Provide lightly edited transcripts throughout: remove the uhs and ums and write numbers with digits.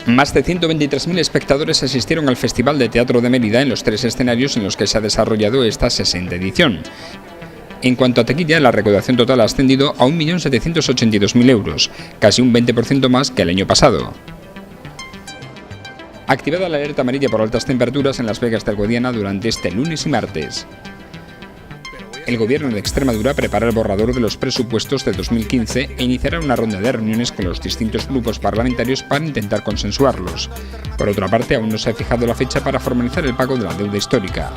Más de 123.000 espectadores asistieron al Festival de Teatro de Mérida en los 3 escenarios en los que se ha desarrollado esta 60ª edición. En cuanto a taquilla, la recaudación total ha ascendido a 1.782.000 euros, casi un 20% más que el año pasado. Activada la alerta amarilla por altas temperaturas en Las Vegas del Guadiana durante este lunes y martes. El Gobierno de Extremadura prepara el borrador de los presupuestos de 2015 e iniciará una ronda de reuniones con los distintos grupos parlamentarios para intentar consensuarlos. Por otra parte, aún no se ha fijado la fecha para formalizar el pago de la deuda histórica.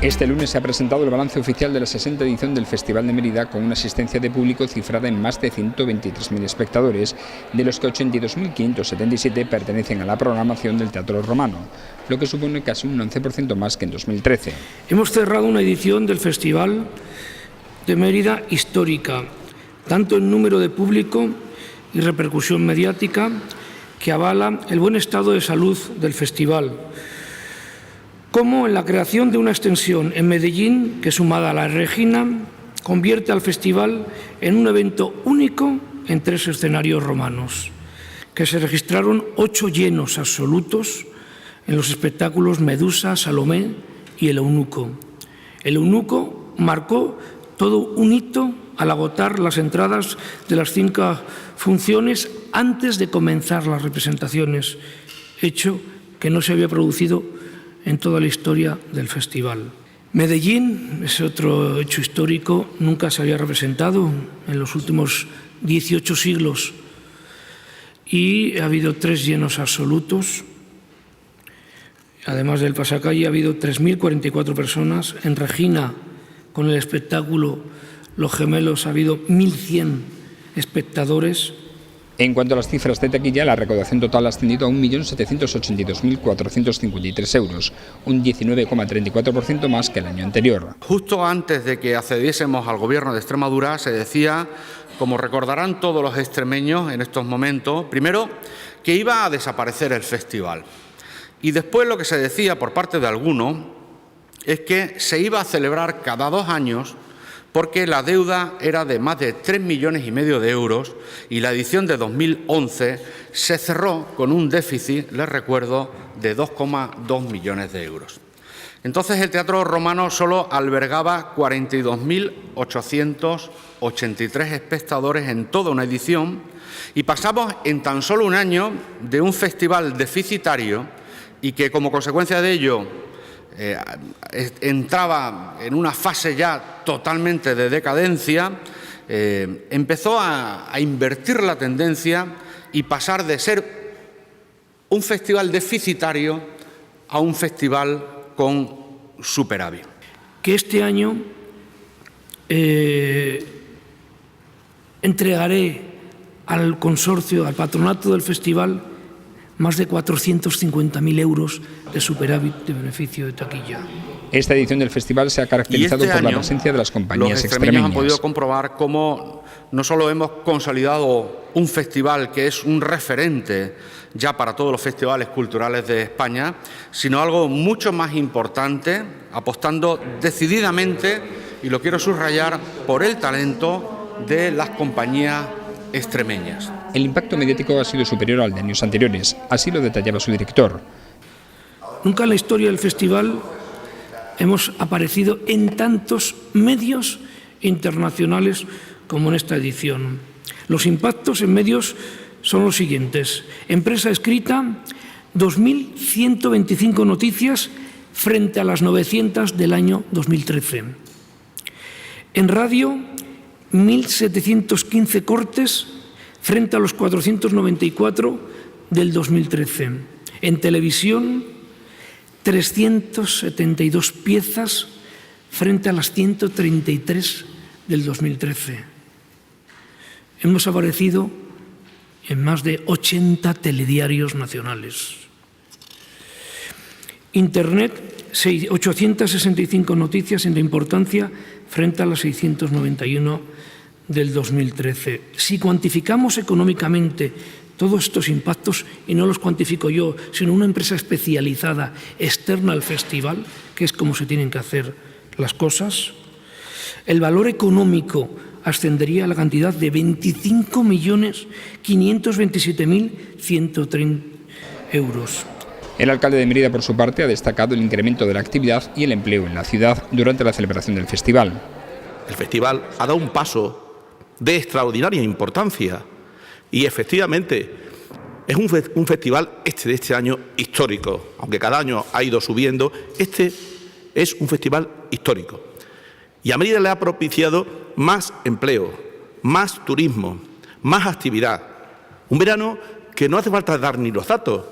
Este lunes se ha presentado el balance oficial de la 60ª edición del Festival de Mérida con una asistencia de público cifrada en más de 123.000 espectadores, de los que 82.577 pertenecen a la programación del Teatro Romano, lo que supone casi un 11% más que en 2013. Hemos cerrado una edición del Festival de Mérida histórica, tanto en número de público y repercusión mediática, que avala el buen estado de salud del festival, como en la creación de una extensión en Medellín que, sumada a la Regina, convierte al festival en un evento único en 3 escenarios romanos, que se registraron 8 llenos absolutos en los espectáculos Medusa, Salomé y El Eunuco. El Eunuco marcó todo un hito al agotar las entradas de las 5 funciones antes de comenzar las representaciones, hecho que no se había producido en toda la historia del festival. Medellín es otro hecho histórico, nunca se había representado en los últimos 18 siglos y ha habido 3 llenos absolutos. Además del pasacalle, ha habido 3.044 personas. En Regina, con el espectáculo Los Gemelos, ha habido 1.100 espectadores. En cuanto a las cifras de taquilla, la recaudación total ha ascendido a 1.782.453 euros, un 19,34% más que el año anterior. Justo antes de que accediésemos al Gobierno de Extremadura se decía, como recordarán todos los extremeños en estos momentos, primero que iba a desaparecer el festival y después lo que se decía por parte de algunos es que se iba a celebrar cada 2 años porque la deuda era de más de 3,5 millones de euros y la edición de 2011 se cerró con un déficit, les recuerdo, de 2,2 millones de euros. Entonces el Teatro Romano solo albergaba 42.883 espectadores en toda una edición y pasamos en tan solo un año de un festival deficitario y que como consecuencia de ello entraba en una fase ya totalmente de decadencia, empezó a invertir la tendencia y pasar de ser un festival deficitario a un festival con superávit. Que este año entregaré al consorcio, al patronato del festival, más de 450.000 euros de superávit de beneficio de taquilla. Esta edición del festival se ha caracterizado por la presencia de las compañías extremeñas. Han podido comprobar cómo no solo hemos consolidado un festival que es un referente ya para todos los festivales culturales de España, sino algo mucho más importante, apostando decididamente, y lo quiero subrayar, por el talento de las compañías extremeñas. El impacto mediático ha sido superior al de años anteriores, así lo detallaba su director. Nunca en la historia del festival hemos aparecido en tantos medios internacionales como en esta edición. Los impactos en medios son los siguientes. En prensa escrita, 2.125 noticias frente a las 900 del año 2013. En radio, 1.715 cortes frente a los 494 del 2013. En televisión, 372 piezas frente a las 133 del 2013. Hemos aparecido en más de 80 telediarios nacionales. Internet, 865 noticias en la importancia frente a las 691 del 2013. Si cuantificamos económicamente todos estos impactos, y no los cuantifico yo, sino una empresa especializada externa al festival, que es como se tienen que hacer las cosas, el valor económico ascendería a la cantidad de 25.527.130 euros. El alcalde de Mérida, por su parte, ha destacado el incremento de la actividad y el empleo en la ciudad durante la celebración del festival. El festival ha dado un paso de extraordinaria importancia y, efectivamente, es un festival de este año histórico. Aunque cada año ha ido subiendo, este es un festival histórico. Y a Mérida le ha propiciado más empleo, más turismo, más actividad. Un verano que no hace falta dar ni los datos.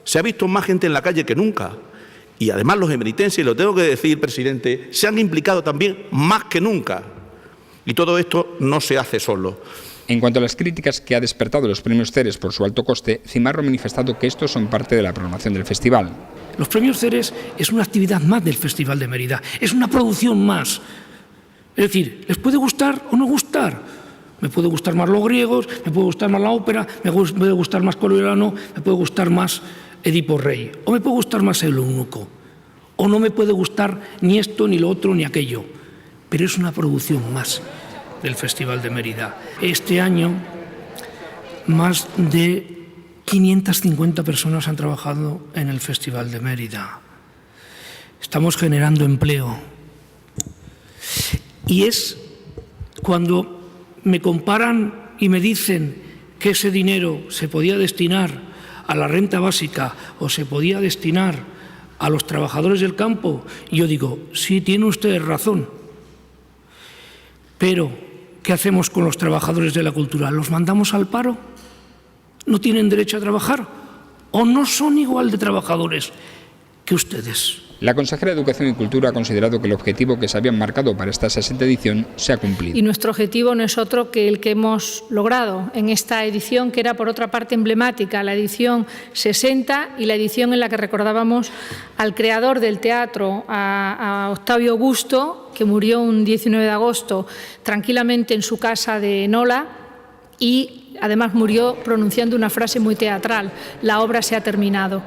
Se ha visto más gente en la calle que nunca. Y además los emeritenses, y lo tengo que decir, presidente, se han implicado también más que nunca. Y todo esto no se hace solo. En cuanto a las críticas que ha despertado los premios Ceres por su alto coste, Cimarro ha manifestado que estos son parte de la programación del festival. Los premios Ceres es una actividad más del Festival de Mérida, es una producción más. Es decir, ¿les puede gustar o no gustar? Me puede gustar más los griegos, me puede gustar más la ópera, me puede gustar más Coriolanus, me puede gustar más Edipo Rey, o me puede gustar más el eunuco, o no me puede gustar ni esto, ni lo otro, ni aquello. Pero es una producción más del Festival de Mérida. Este año, más de 550 personas han trabajado en el Festival de Mérida. Estamos generando empleo. Y es cuando me comparan y me dicen que ese dinero se podía destinar a la renta básica o se podía destinar a los trabajadores del campo, y yo digo, sí, tiene usted razón. Pero, ¿qué hacemos con los trabajadores de la cultura? ¿Los mandamos al paro? ¿No tienen derecho a trabajar? ¿O no son igual de trabajadores que ustedes? La consejera de Educación y Cultura ha considerado que el objetivo que se habían marcado para esta 60ª edición se ha cumplido. Y nuestro objetivo no es otro que el que hemos logrado en esta edición, que era por otra parte emblemática, la edición 60 y la edición en la que recordábamos al creador del teatro, a Octavio Augusto, que murió un 19 de agosto tranquilamente en su casa de Nola, y además murió pronunciando una frase muy teatral: la obra se ha terminado.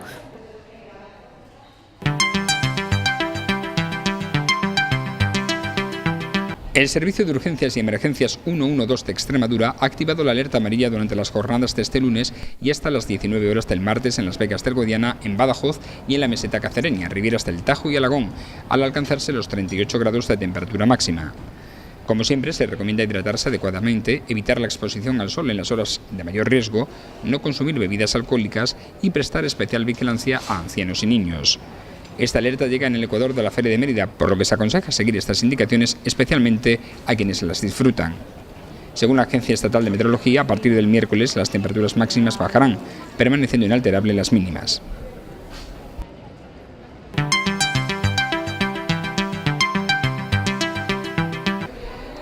El Servicio de Urgencias y Emergencias 112 de Extremadura ha activado la alerta amarilla durante las jornadas de este lunes y hasta las 19 horas del martes en Las Vegas del Guadiana, en Badajoz y en la meseta cacereña, Ribieras del Tajo y Alagón, al alcanzarse los 38 grados de temperatura máxima. Como siempre, se recomienda hidratarse adecuadamente, evitar la exposición al sol en las horas de mayor riesgo, no consumir bebidas alcohólicas y prestar especial vigilancia a ancianos y niños. Esta alerta llega en el ecuador de la Feria de Mérida, por lo que se aconseja seguir estas indicaciones, especialmente a quienes las disfrutan. Según la Agencia Estatal de Meteorología, a partir del miércoles las temperaturas máximas bajarán, permaneciendo inalterables las mínimas.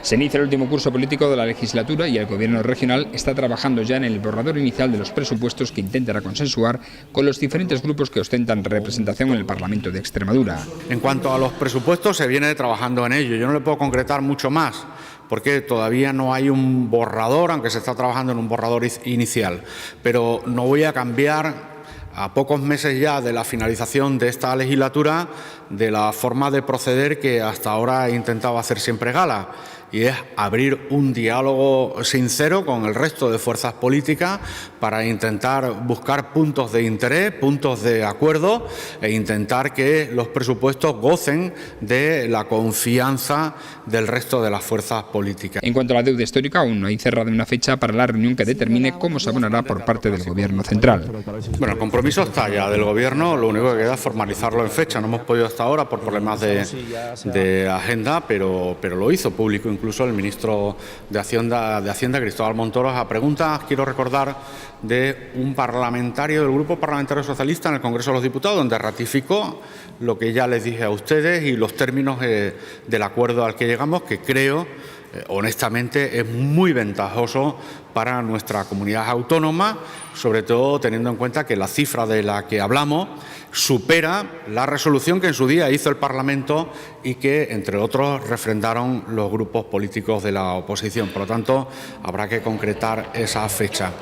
Se inicia el último curso político de la legislatura y el Gobierno regional está trabajando ya en el borrador inicial de los presupuestos que intentará consensuar con los diferentes grupos que ostentan representación en el Parlamento de Extremadura. En cuanto a los presupuestos, se viene trabajando en ello. Yo no le puedo concretar mucho más, porque todavía no hay un borrador, aunque se está trabajando en un borrador inicial. Pero no voy a cambiar, a pocos meses ya de la finalización de esta legislatura, de la forma de proceder que hasta ahora he intentado hacer siempre gala, y es abrir un diálogo sincero con el resto de fuerzas políticas para intentar buscar puntos de interés, puntos de acuerdo e intentar que los presupuestos gocen de la confianza del resto de las fuerzas políticas. En cuanto a la deuda histórica, aún no hay cerrada una fecha para la reunión que determine cómo se abonará por parte del Gobierno central. Bueno, el compromiso está ya del Gobierno, lo único que queda es formalizarlo en fecha. No hemos podido hasta ahora por problemas de agenda, pero lo hizo público incluso el ministro de Hacienda, Cristóbal Montoro, a preguntas, quiero recordar, de un parlamentario del Grupo Parlamentario Socialista en el Congreso de los Diputados, donde ratificó lo que ya les dije a ustedes y los términos del acuerdo al que llegamos, que creo honestamente es muy ventajoso para nuestra comunidad autónoma, sobre todo teniendo en cuenta que la cifra de la que hablamos supera la resolución que en su día hizo el Parlamento y que, entre otros, refrendaron los grupos políticos de la oposición. Por lo tanto, habrá que concretar esa fecha.